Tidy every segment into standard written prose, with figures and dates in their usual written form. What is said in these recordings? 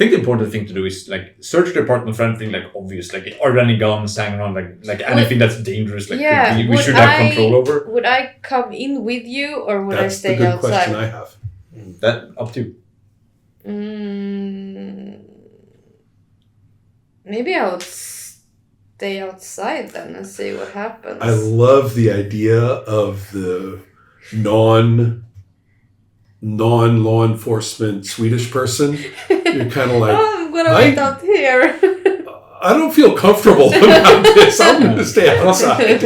think the important thing to do is like search the apartment for anything like obvious, like are there any guns hanging around, like anything that's dangerous, like we should have control over. Would I come in with you, or would I stay outside? That's the good question I have. That up to you. Maybe I would stay outside then and see what happens. I love the idea of the non-law enforcement Swedish person. You're kind of like, I'm gonna wait out here. I don't feel comfortable about this. I'm going to stay outside.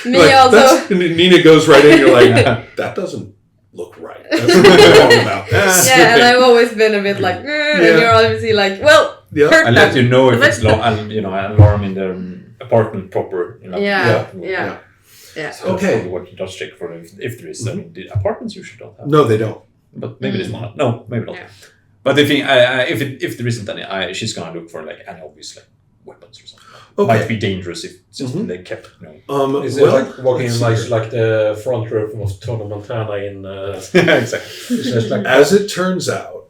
Me also. Nina goes right in. You're like, that doesn't look right. That's what we're talking about. Yeah, and I've always been a bit like, and you're obviously like, well, I'll let you know if it's alarm in the apartment proper. Yeah. So okay. What he does check for if there is. I mean, the apartments usually don't have. No, they don't. But maybe there's one. No, maybe not. Yeah. But the thing, if there isn't any, she's gonna look for like any obvious like weapons or something. Okay. Might be dangerous if it's just they kept. Is it like walking like the front row of Tony Montana in? Exactly. As it turns out,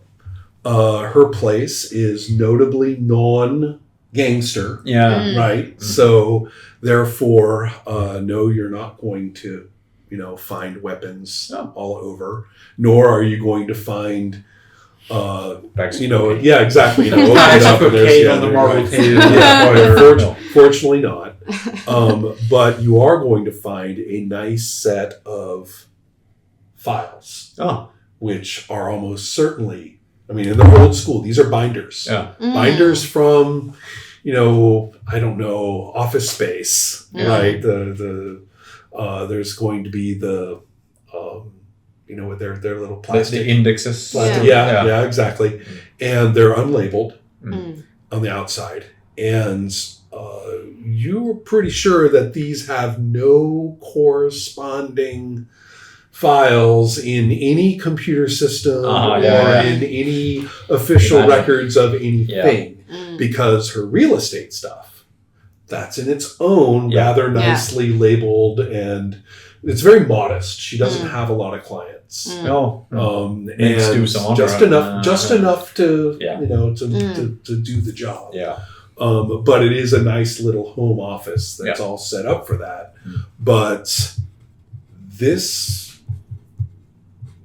her place is notably non-gangster. Yeah. Right. So therefore, no, you're not going to, find weapons all over, nor are you going to find. Exactly. On the marble table. Fortunately not. But you are going to find a nice set of files, which are almost certainly, in the old school, these are binders. Yeah. Binders from, I don't know, Office Space, right? There's going to be the, with their little plastic. The indexes. Plastic. Yeah, exactly. And they're unlabeled on the outside. And you're pretty sure that these have no corresponding files in any computer system in any official records of anything. Because her real estate stuff, that's in its own rather nicely labeled, and it's very modest. She doesn't have a lot of clients. No. And just enough to to do the job. Yeah. But it is a nice little home office that's all set up for that. But this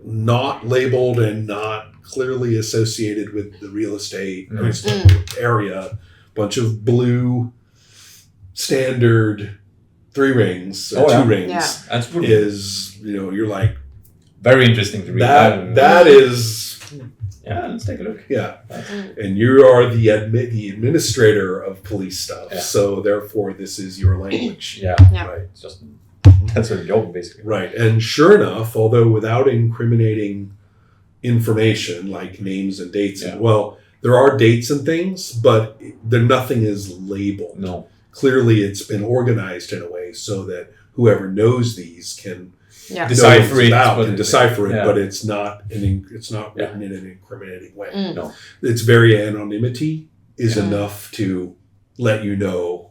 not labeled and not clearly associated with the real estate area, bunch of blue standard 3 rings or 2 rings That's is, you're like, very interesting to read. That is. Yeah, let's take a look. Yeah. And you are the administrator of police stuff. Yeah. So therefore this is your language. Right. It's just that's her job basically. Right. And sure enough, although without incriminating information like names and dates, there are dates and things, but nothing is labeled. No. Clearly it's been organized in a way so that whoever knows these can decipher it, but it's not written in an incriminating way. No. It's very anonymity is enough to let you know.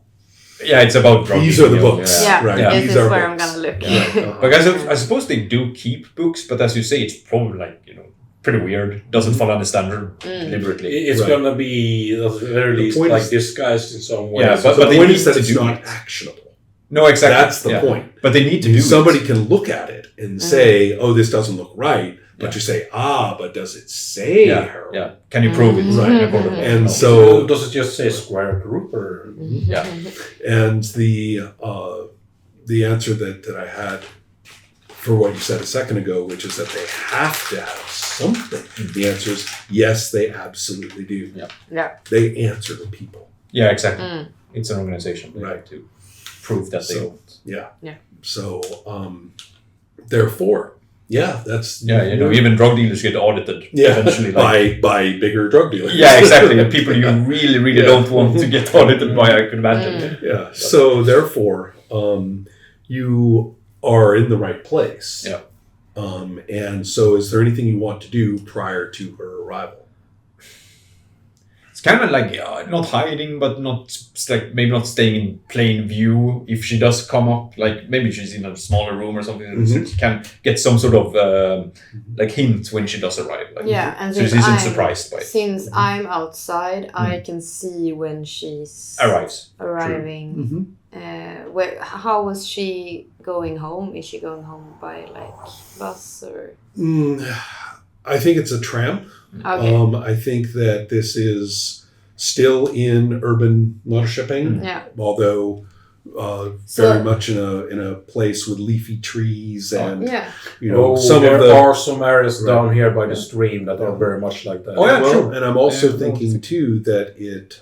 Yeah, it's about drug these are the books. Right. These This is where books. I'm gonna look. Because I suppose they do keep books, but as you say, it's probably like pretty weird. Doesn't follow the standard deliberately. It's gonna be at the very least like disguised in some way. Yeah, but the point is that it's not actionable. No, exactly. That's the point. But they need to do somebody can look at it and say, "Oh, this doesn't look right," but you say, but does it say her? Yeah. Can you prove it? Right. And so does it just say square group or? Yeah. And the answer that I had for what you said a second ago, which is that they have to have something. The answer is yes, they absolutely do. Yeah. They answer to people. Yeah, exactly. It's an organization, right? To prove that they don't. Yeah. So, therefore, that's even drug dealers get audited eventually, by bigger drug dealers. Yeah, exactly. The people you really don't want to get audited by, I could imagine. Yeah. So therefore, you are in the right place. Yeah. And so, is there anything you want to do prior to her arrival? It's kind of like not hiding, but not like maybe not staying in plain view. If she does come up, like maybe she's in a smaller room or something, so she can get some sort of like hint when she does arrive. Like, and so she isn't surprised by it. Since I'm outside, I can see when she's arriving. How was she going home? Is she going home by like bus or? I think it's a tram. Okay. I think that this is still in urban Norrköping, although very much in a place with leafy trees and there are some areas down here by the stream that are very much like that. True. And I'm also thinking too that it.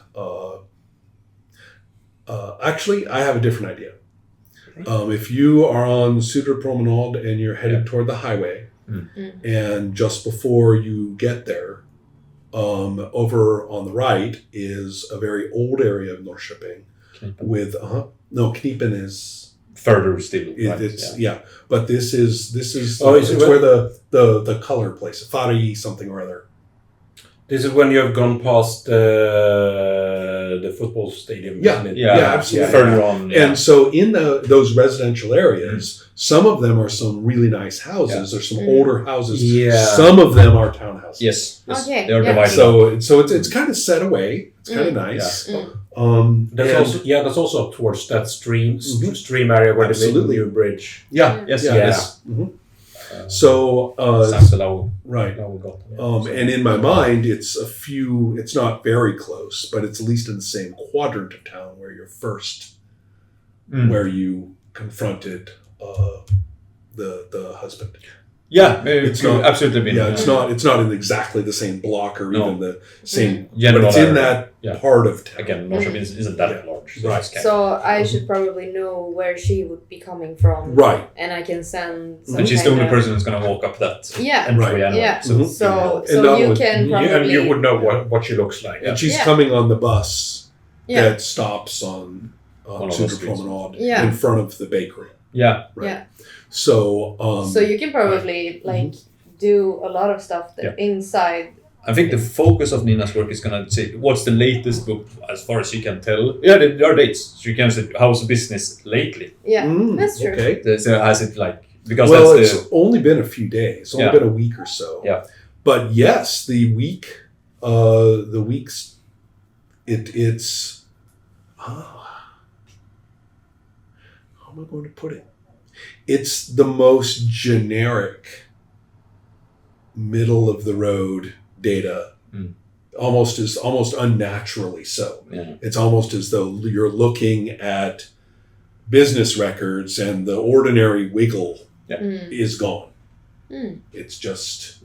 Actually, I have a different idea. If you are on Södra Promenade and you're headed toward the highway. And just before you get there, over on the right is a very old area of Norrköping with Knipen is further still. But this is where the color place, Fari something or other. This is when you have gone past the football stadium. Absolutely. Further on. And so in those residential areas, some of them are some really nice houses or some older houses. Yeah. Some of them are townhouses. Yes. Okay. They are divided. So it's kind of set away. It's kind of nice. That's also up towards that stream area where the new bridge. Yes. Mm-hmm. So right. And in my mind, it's not very close, but it's at least in the same quadrant of town where you're first, where you confronted the husband. Yeah, it's not absolutely been. Yeah, it's not in exactly the same block or even the same. General but it's in that part of town. Again, Norrköping isn't that large. Right. So I should probably know where she would be coming from. Right. And I can send. And she's the only person who's going to walk up that. Entry anyway. Yeah. So, so you can probably. And you would know what she looks like. And she's coming on the bus that stops on Södra Promenade in front of the bakery. Yeah. Right. Yeah. So you can probably do a lot of stuff inside. I think the focus of Nina's work is gonna say what's the latest book as far as she can tell. Yeah, there are dates. She can say how's business lately. Yeah, that's true. Okay. So has it like because it's only been a few days, only been a week or so. Yeah. But yes, the weeks, it's. How am I going to put it? It's the most generic, middle of the road data, almost unnaturally so. Yeah. It's almost as though you're looking at business records and the ordinary wiggle is gone. It's just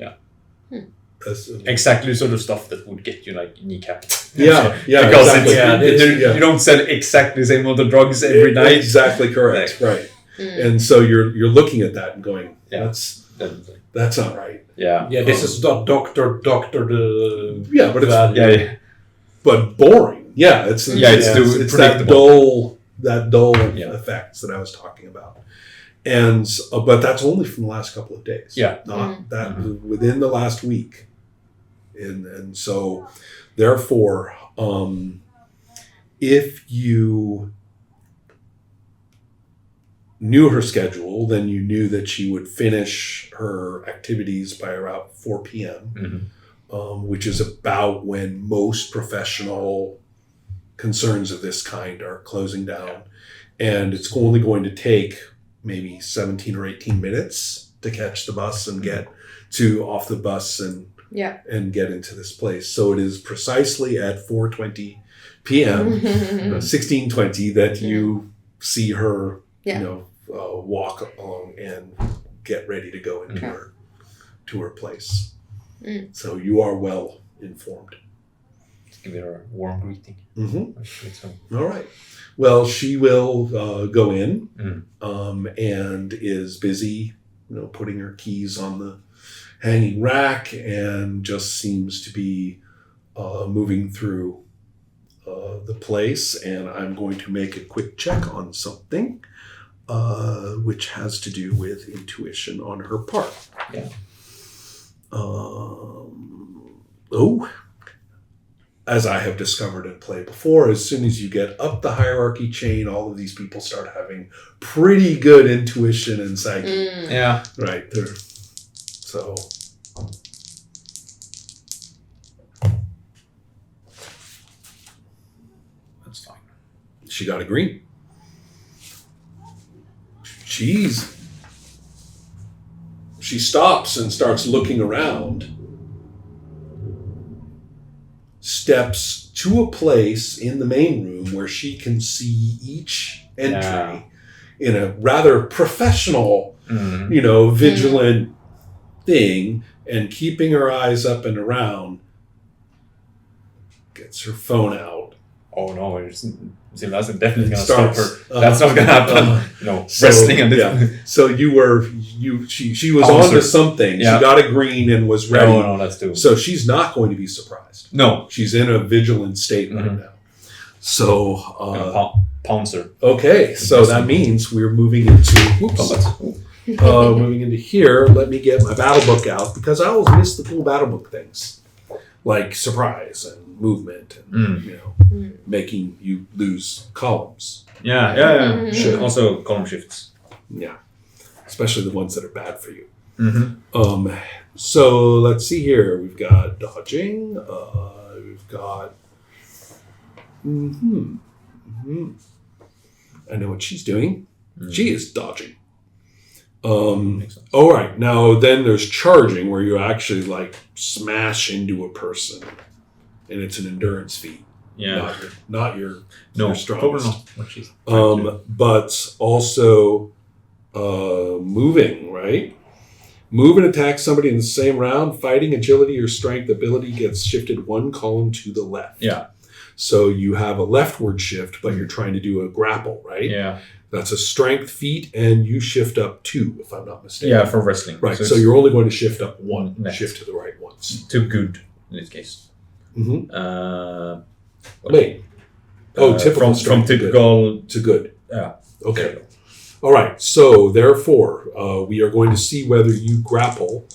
exactly the sort of stuff that would get you like kneecapped. Yeah, because exactly. you don't sell exactly the same amount of drugs every night. Exactly correct. Right. And so you're looking at that and going, that's not right. Yeah. Yeah, this is not doctor but it's but boring. Yeah, it's that dull effects that I was talking about. And but that's only from the last couple of days. Yeah. Not that within the last week. And so therefore if you knew her schedule, then you knew that she would finish her activities by around 4 p.m., which is about when most professional concerns of this kind are closing down. And it's only going to take maybe 17 or 18 minutes to catch the bus and get off the bus and get into this place. So it is precisely at 4:20 p.m., 16:20 that you see her walk along and get ready to go into her place. So you are well informed. Let's give her a warm greeting. All right. Well, she will go in and is busy, putting her keys on the hanging rack and just seems to be moving through the place. And I'm going to make a quick check on something. Which has to do with intuition on her part. Yeah. as I have discovered in play before, as soon as you get up the hierarchy chain, all of these people start having pretty good intuition and psyche. Yeah. Right. So. That's fine. She got a green. She stops and starts looking around. Steps to a place in the main room where she can see each entry in a rather professional, vigilant thing, and keeping her eyes up and around, gets her phone out. Oh no, that's definitely going to stop her. That's not going to happen. Wrestling and So she was on to something. Yeah. She got a green and was ready. No, that's too. So she's not going to be surprised. No. She's in a vigilant state right now. So, Pouncer. Okay, so that means we're moving into, moving into here. Let me get my battle book out because I always miss the cool battle book things. Like surprise and movement and, making you lose columns. Yeah. Sure. Also column shifts. Yeah. Especially the ones that are bad for you. So let's see here. We've got dodging. We've got. I know what she's doing. She is dodging. All right. Now then, there's charging, where you actually like smash into a person, and it's an endurance feat. Yeah. Not your strongest. But also moving, right? Move and attack somebody in the same round. Fighting, agility, or strength ability gets shifted one column to the left. Yeah. So you have a leftward shift, but you're trying to do a grapple, right? Yeah. That's a strength feat, and you shift up 2, if I'm not mistaken. Yeah, for wrestling. Right, so you're only going to shift up 1, shift to the right once. To good, in this case. Wait. Typical from typical to good. Yeah. Okay. All right, so therefore, we are going to see whether you grapple,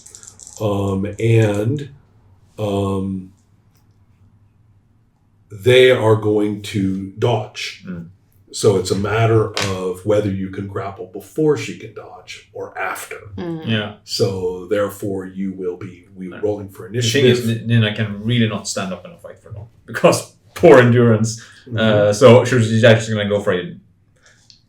and they are going to dodge. So it's a matter of whether you can grapple before she can dodge or after. Yeah. So therefore, you will be rolling for initiative. The thing is, then I can really not stand up in a fight for long because poor endurance. So she's actually going to go for it.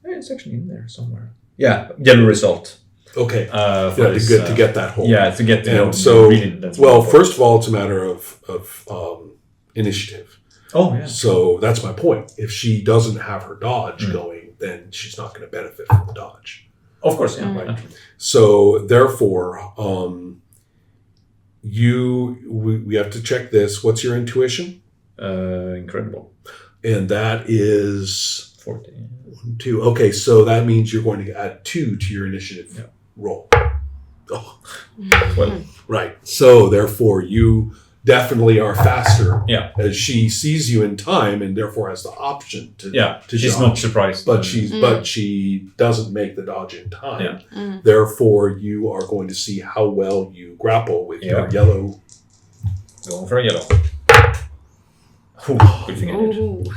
It's actually in there somewhere. Yeah, yellow result. Okay. To get that hold. Yeah, to get the so first of all, it's a matter of initiative. Oh, yeah. So that's my point. If she doesn't have her dodge going, then she's not going to benefit from the dodge. Of course, yeah. Right. So therefore, we have to check this. What's your intuition? Incredible. And that is 14. 1, 2. Okay, so that means you're going to add 2 to your initiative roll. Oh. 12. Right. So therefore, you definitely are faster. Yeah. As she sees you in time and therefore has the option to she's dodge. not surprised. But she doesn't make the dodge in time. Yeah. Therefore, you are going to see how well you grapple with your yellow. Going for a yellow. Good thing I did.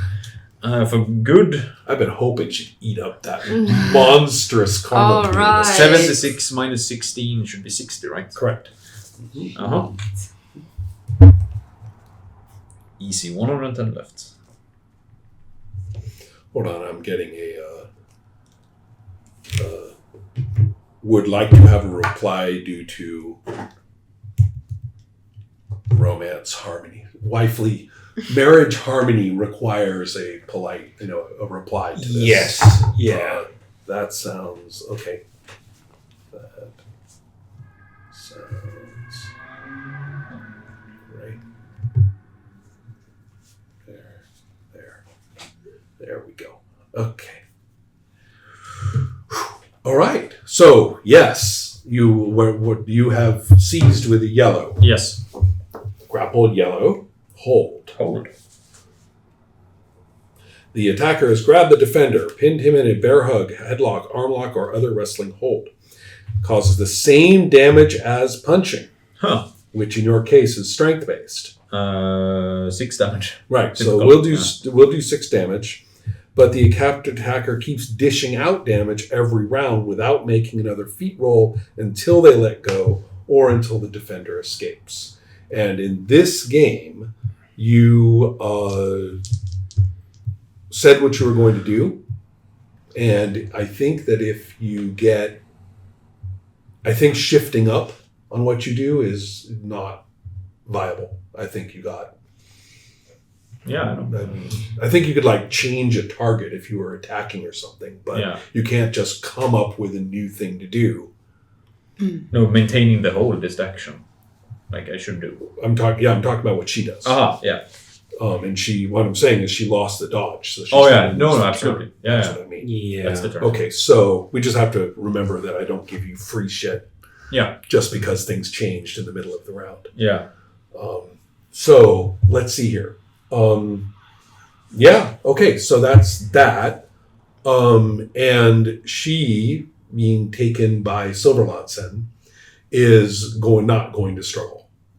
For good, I've been hoping she'd eat up that monstrous karma. All right. 76 minus 16 should be 60, right? Correct. Easy, 110 left. Hold on, I'm getting would like to have a reply due to romance harmony. Wifely marriage harmony requires a polite, a reply to this. Yes. Yeah. That sounds okay. That sounds great. There we go. Okay. All right. So yes, you have seized with a yellow. Yes. Grapple yellow. Hold. The attacker has grabbed the defender, pinned him in a bear hug, headlock, arm lock, or other wrestling hold. Causes the same damage as punching, which in your case is strength-based. 6 damage. Right. Difficult, So we'll do 6 damage, but the captured hacker keeps dishing out damage every round without making another feat roll until they let go or until the defender escapes. And in this game, you said what you were going to do, and I think that if you get, I think shifting up on what you do is not viable. I think you got. Yeah, I know. I think you could like change a target if you were attacking or something, but you can't just come up with a new thing to do. No, maintaining the whole distraction, like I should do. I'm talking about what she does. Yeah. And what I'm saying is she lost the dodge. So she's no, absolutely. Yeah, that's what I mean. Yeah. That's the turn. Okay, so we just have to remember that I don't give you free shit. Yeah. Just because things changed in the middle of the round. Yeah. So let's see here. Okay, so that's that. And she, being taken by Silverlonsen, is not going to struggle.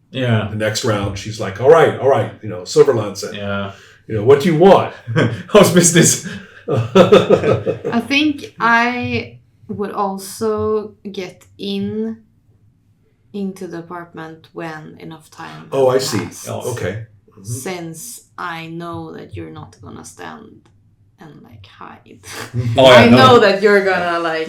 Yeah. The next round, she's like, all right, Silverlonsen. Yeah. What do you want? How's business? I think I would also get into the apartment when enough time. Oh, I see. Passed. Oh, okay. Mm-hmm. Since I know that you're not gonna stand and like hide. I know that you're gonna like.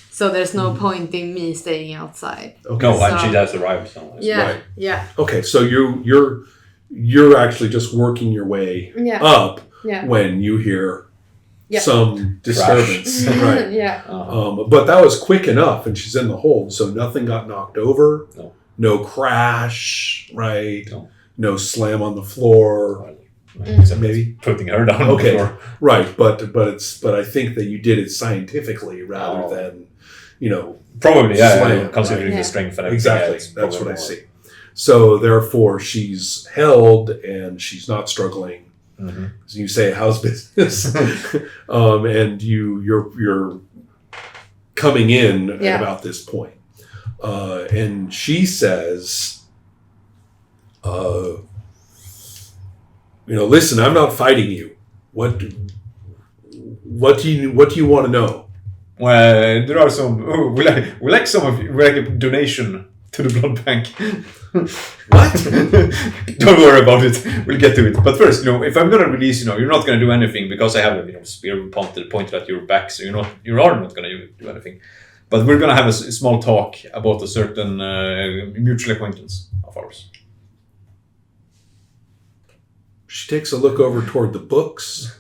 So there's no point in me staying outside. Okay. No, and she does arrive somewhere. Yeah. Right. Yeah. Okay, so you're actually just working your way up when you hear some disturbance. Right. Yeah. But that was quick enough, and she's in the hold, so nothing got knocked over. No crash. Right. No slam on the floor. Maybe putting her down. Okay. On the floor. Right, but I think that you did it scientifically rather than probably slam, considering right? the strength and exactly. That's what I see. So therefore, she's held and she's not struggling. Mm-hmm. So you say, "How's business?" And you're coming in at about this point, and she says, listen, I'm not fighting you. What do you want to know? Well, there are some. We like some of you. We like a donation to the blood bank. What? Don't worry about it. We'll get to it. But first, if I'm gonna release, you're not gonna do anything because I have a spear pointed at your back, so you are not gonna do anything. But we're gonna have a small talk about a certain mutual acquaintance of ours. She takes a look over toward the books.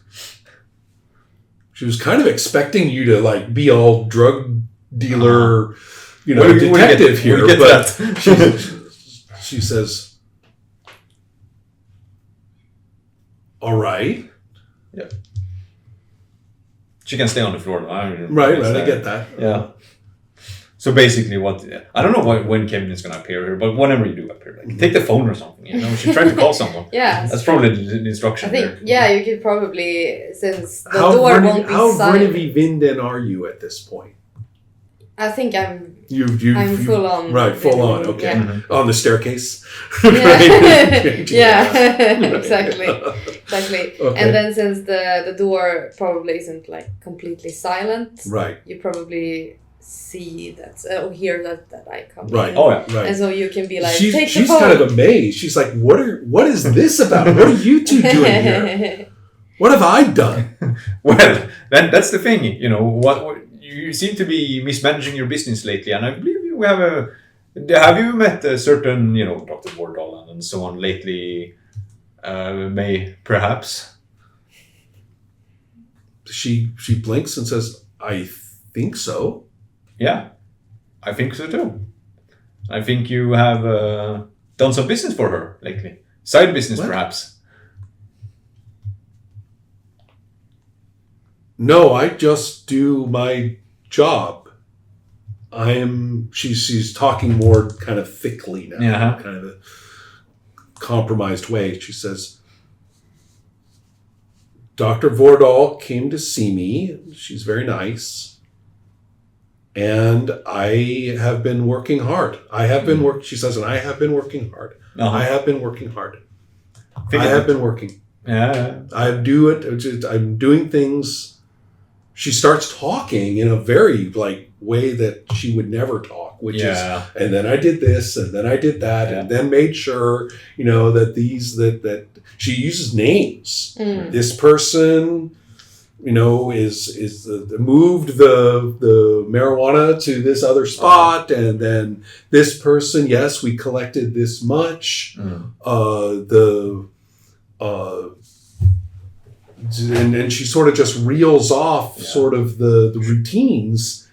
She was kind of expecting you to be all drug dealer, detective here, but she says, "All right." Yeah. She can stay on the floor. Right. I get that. Yeah. So basically, I don't know when Kevin is going to appear here, but whenever you do appear, take the phone or something. She tried to call someone. Yeah, that's probably the instruction. I think. You could probably, since the door won't be silent. How Vrinnevinden are you at this point? I think I'm. I'm full on. Right, full on. Okay, on the staircase. Yeah, exactly. Okay. And then since the door probably isn't completely silent, right? You probably see that or hear that I come right. in. Oh yeah, right. And so you can be like, she's the phone. Kind of amazed. She's like, what is this about? What are you two doing here? What have I done? Well, then that's the thing. What you seem to be mismanaging your business lately, and I believe have you met a certain Dr. Wardall and so on lately? May perhaps. She blinks and says, "I think so." Yeah, I think so too. I think you have done some business for her lately. Side business, perhaps. No, I just do my job. She's talking more kind of thickly now, kind of a compromised way. She says, Dr. Vordal came to see me. She's very nice. And I have been working hard. She says, and I have been working hard. I have been working hard. I have been working. Yeah. I do it. I'm doing things. She starts talking in a very way that she would never talk, which is, and then I did this, and then I did that, and then made sure, that she uses names. This person, is moved the marijuana to this other spot, and then this person, yes, we collected this much. And she sort of just reels off sort of the routines.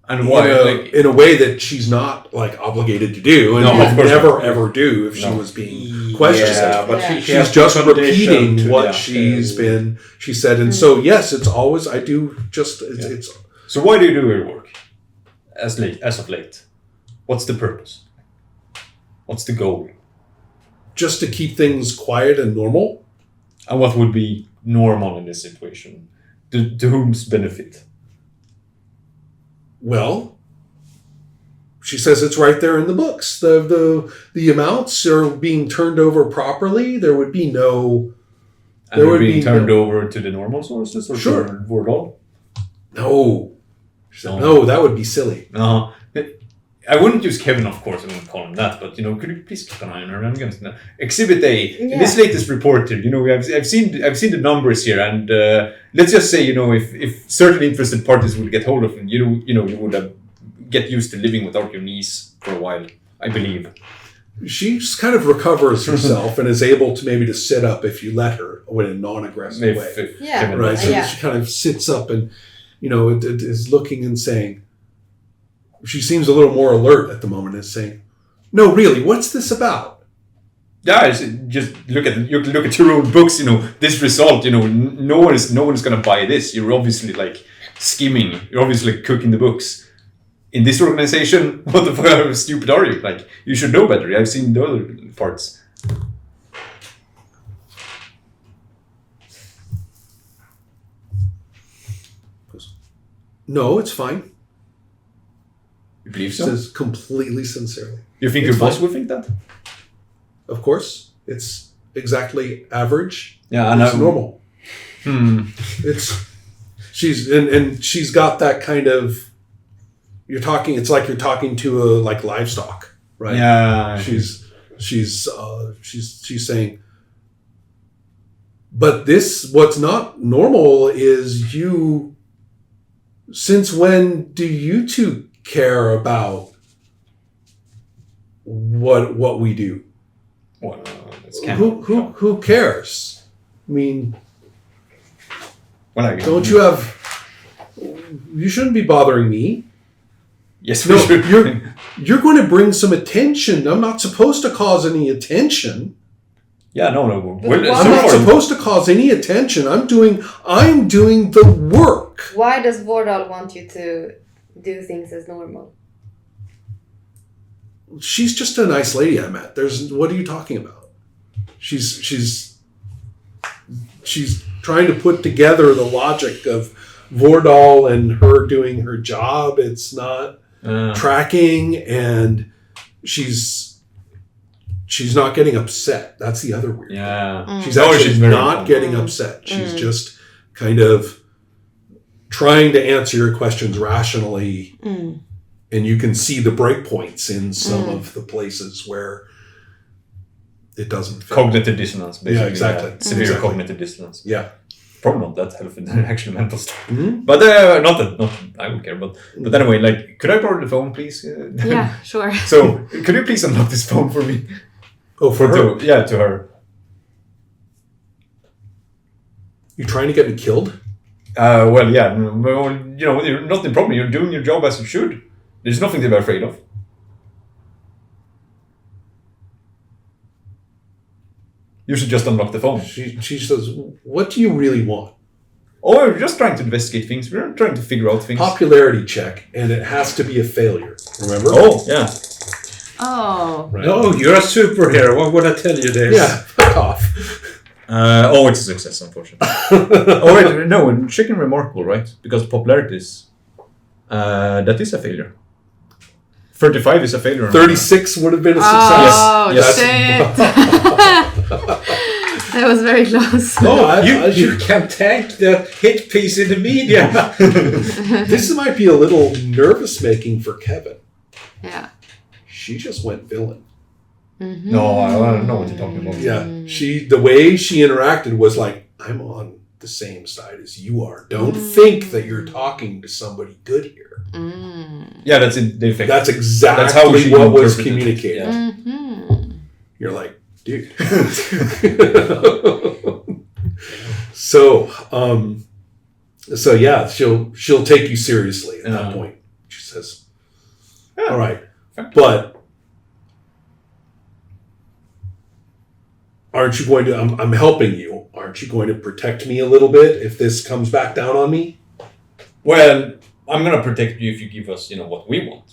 And why, in a way that she's not obligated to do, and would never ever do if she was being questioned. Yeah, but she's just repeating what she's been. She said, and so yes, it's always I do just. It's. So why do you do your work? As of late, what's the purpose? What's the goal? Just to keep things quiet and normal. And what would be normal in this situation? To whom's benefit? Well, she says it's right there in the books. The amounts are being turned over properly. There would be no. And they're being turned over to the normal sources, or to Vordal? No. She said, no, that would be silly. I wouldn't use Kevin, of course. I wouldn't call him that. But could you please keep an eye on her? I'm going to Exhibit A. In this latest report, I've seen the numbers here, and let's just say, if certain interested parties would get hold of him, you would get used to living without your niece for a while. I believe. She kind of recovers herself and is able to maybe to sit up if you let her in a non-aggressive way. Right. So she kind of sits up and is looking and saying. She seems a little more alert at the moment and saying, "No, really, what's this about?" Yeah, just look at your own books. This result. No one is going to buy this. You're obviously skimming. You're obviously cooking the books. In this organization, what the fuck? How stupid are you? You should know better. I've seen the other parts. No, it's fine. You believe so? Says completely sincerely. You think your boss would think that? Of course. It's exactly average. Yeah, it's normal. She's got that kind of it's like you're talking to a livestock, right? Yeah. She's saying, but what's not normal is you. Since when do you two care about what we do? Well, who cares? I mean, don't you have? You shouldn't be bothering me. Yes, we should. You're going to bring some attention. I'm not supposed to cause any attention. Yeah, no. I'm not supposed to cause any attention. I'm doing the work. Why does Vordal want you to do things as normal? She's just a nice lady I met. What are you talking about? She's trying to put together the logic of Vordal and her doing her job. It's not tracking, and she's not getting upset. That's the other weird thing. She's actually not getting upset. She's just kind of trying to answer your questions rationally, and you can see the breakpoints in some of the places where it doesn't fit. Cognitive dissonance, basically. Yeah, exactly. Severe cognitive dissonance. Yeah. Probably not that helpful, actually mental stuff. But not that I would care. But anyway, could I borrow the phone, please? Yeah, sure. So, could you please unlock this phone for me? Oh, for her? To her. You trying to get me killed? Well, yeah. Well, you're not the problem. You're doing your job as you should. There's nothing to be afraid of. You should just unlock the phone. She says, what do you really want? Oh, we're just trying to investigate things. We're trying to figure out things. Popularity check, and it has to be a failure. Remember? Oh, yeah. Oh. Right. Oh, you're a superhero. What would I tell you this? Yeah, fuck off. It's a success, unfortunately. Wait, no, chicken remarkable, right? Because popularity is... that is a failure. 35 is a failure. 36 would have been a success. Oh, Yes. shit. That was very close. No, You can tank the hit piece in the media. this might be a little nervous making for Kevin. Yeah. She just went villain. Mm-hmm. No, I don't know what you're talking about. Yeah, the way she interacted was like, I'm on the same side as you are. Don't think that you're talking to somebody good here. Yeah, that's in the effect. That's exactly That's how she what was interpreted it. communicated. Yeah. Mm-hmm. You're like, dude. So yeah, she'll take you seriously at that point. She says, all right, but aren't you going to, I'm helping you. Aren't you going to protect me a little bit if this comes back down on me? Well, I'm gonna protect you if you give us, what we want.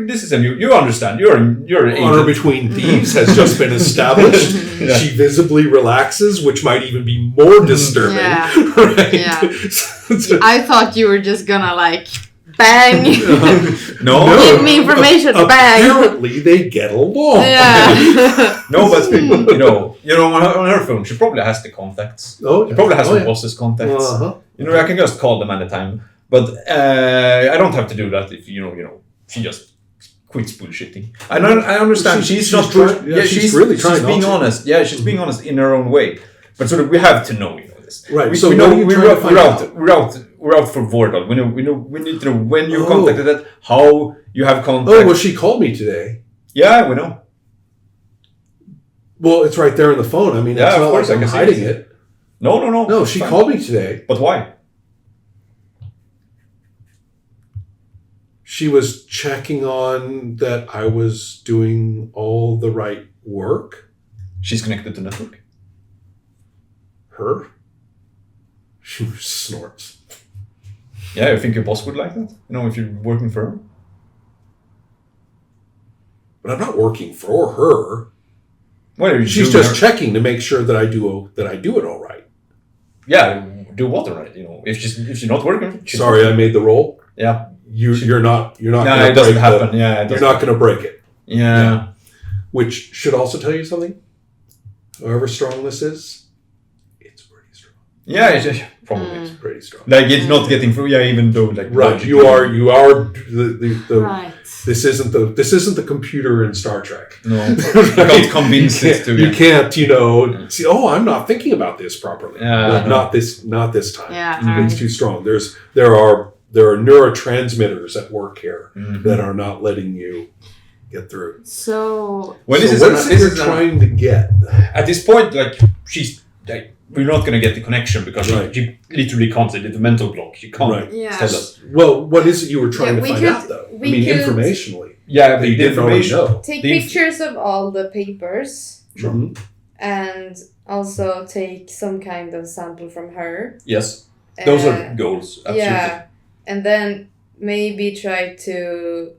This is you understand. You're an Honor agent. between thieves has just been established. Yeah. She visibly relaxes, which might even be more disturbing. Yeah. Right? Yeah. I thought you were just gonna bang. No. Give me information. Bang. Apparently, they get along. Yeah. No, but on her phone, she probably has the contacts. Oh, She probably has oh, her boss's contacts. Uh-huh. I can just call them anytime. But I don't have to do that if she just quits bullshitting. I understand. She's not trying. Yeah, she's really trying. She's being not to. honest. Yeah, she's being honest in her own way. But sort of, we have to know this. Right. We, So we what know are you we're trying to find out? We're out for Vordal. We need to know when you contacted that, how you have contact. Oh, well, she called me today. Yeah, we know. Well, it's right there on the phone. I mean, Yeah, it's of not course, like I I'm can see hiding it. it. No. No, she Fine. called me today. But why? She was checking on that I was doing all the right work. She's connected to network. Her? She snorts. Yeah, you think your boss would like that? If you're working for her? But I'm not working for her. Well, you She's do just her- checking to make sure that I do it all right. Yeah, do what right? If she's not working. Sorry, I made the roll. Yeah. You're not. No, gonna it doesn't break happen. Yeah, it You're doesn't. not going to break it. Yeah. Which should also tell you something. However strong this is, it's pretty strong. Yeah, it's probably. It's pretty strong. It's not getting through. Yeah, even though Right, you are the Right. This isn't the computer in Star Trek. No, you can't convince it to. You can't, see. Oh, I'm not thinking about this properly. Yeah, Not this time. Yeah. It's too strong. There are neurotransmitters at work here that are not letting you get through. So. Well, So what is it you're trying to get? At this point, she's we're not going to get the connection because Right. she literally can't. It's a mental block. She can't Right. Yeah. tell us. Well, what is it you were trying Yeah, to we find could- out, though? we could- Informationally. Yeah, That you the didn't already information. know. Take The inf- pictures of all the papers Mhm. and also take some kind of sample from her. Yes, those are goals. Absolutely. Yeah. And then maybe try to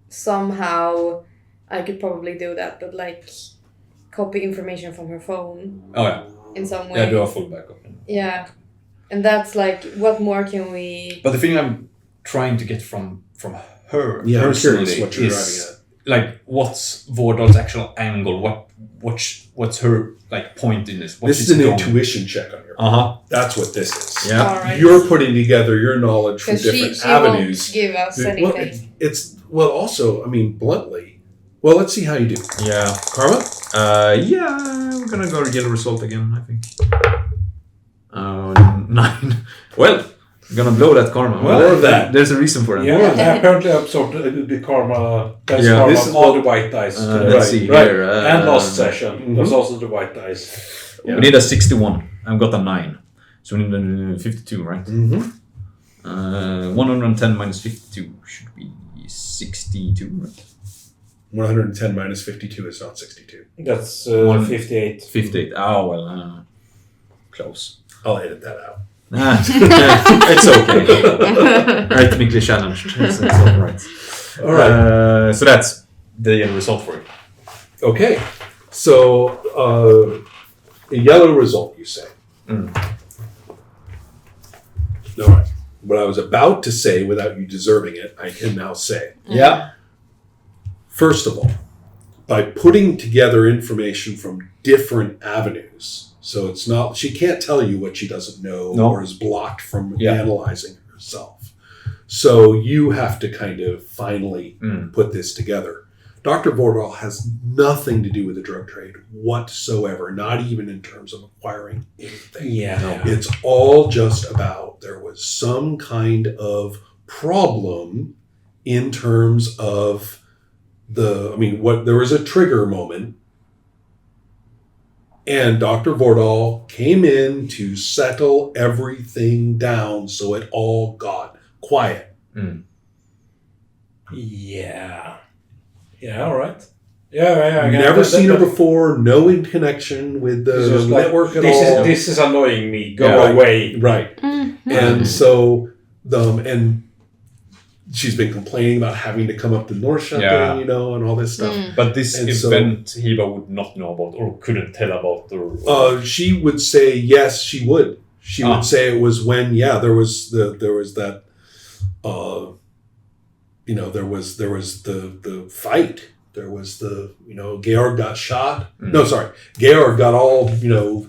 somehow, I could probably do that, but copy information from her phone Oh yeah. in some way. Yeah, do a full backup. Yeah. And that's what more can we... But the thing I'm trying to get from her Yeah, I'm personally curious what you're is what's Vordal's actual angle? What's her point in this? What This she's is an going- intuition check on your part. Uh-huh. That's what this is. Yeah. All right. You're putting together your knowledge from Because different she avenues. won't give us Well, anything. also, bluntly. Well, let's see how you do. Yeah. Karma? Yeah, we're gonna go to yellow result again, I think. 9. Well, I'm gonna blow that karma. More of that. There's a reason for that. Yeah, apparently I absorbed the karma. That's Yeah, karma this is all what- the white dice. Let's Right, see right. here. And last session. Mhm. That's also the white dice. Yeah. We need a 61. I've got a 9. So we need a 52, right? Mm-hmm. 110 minus 52 should be 62, right? 110 minus 52 is not 62. That's 58. 58. Oh, well, close. I'll edit that out. It's okay. Rhythmically challenged. It's all right. All right. So that's the end result for it. Okay. So, a yellow result, you say. Mm. All right. What I was about to say without you deserving it, I can now say. Yeah. First of all, by putting together information from different avenues, so it's not, she can't tell you what she doesn't know or is blocked from analyzing herself. So you have to kind of finally put this together. Dr. Vordal has nothing to do with the drug trade whatsoever, not even in terms of acquiring anything. Yeah. It's all just about there was some kind of problem in terms of there was a trigger moment, and Dr. Vordal came in to settle everything down so it all got quiet. Yeah. Yeah, all right. Yeah. Never seen her before, no in connection with the network at all. This is annoying me. Go away. Right. Mm-hmm. And so, and she's been complaining about having to come up to Norrköping, and all this stuff. But this event, Hiba would not know about or couldn't tell about. Or she would say yes, she would. She would say it was when there was that. There was the fight. There was Georg got shot. No, sorry. Georg got all,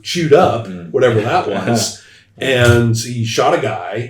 chewed up, whatever that was. And he shot a guy.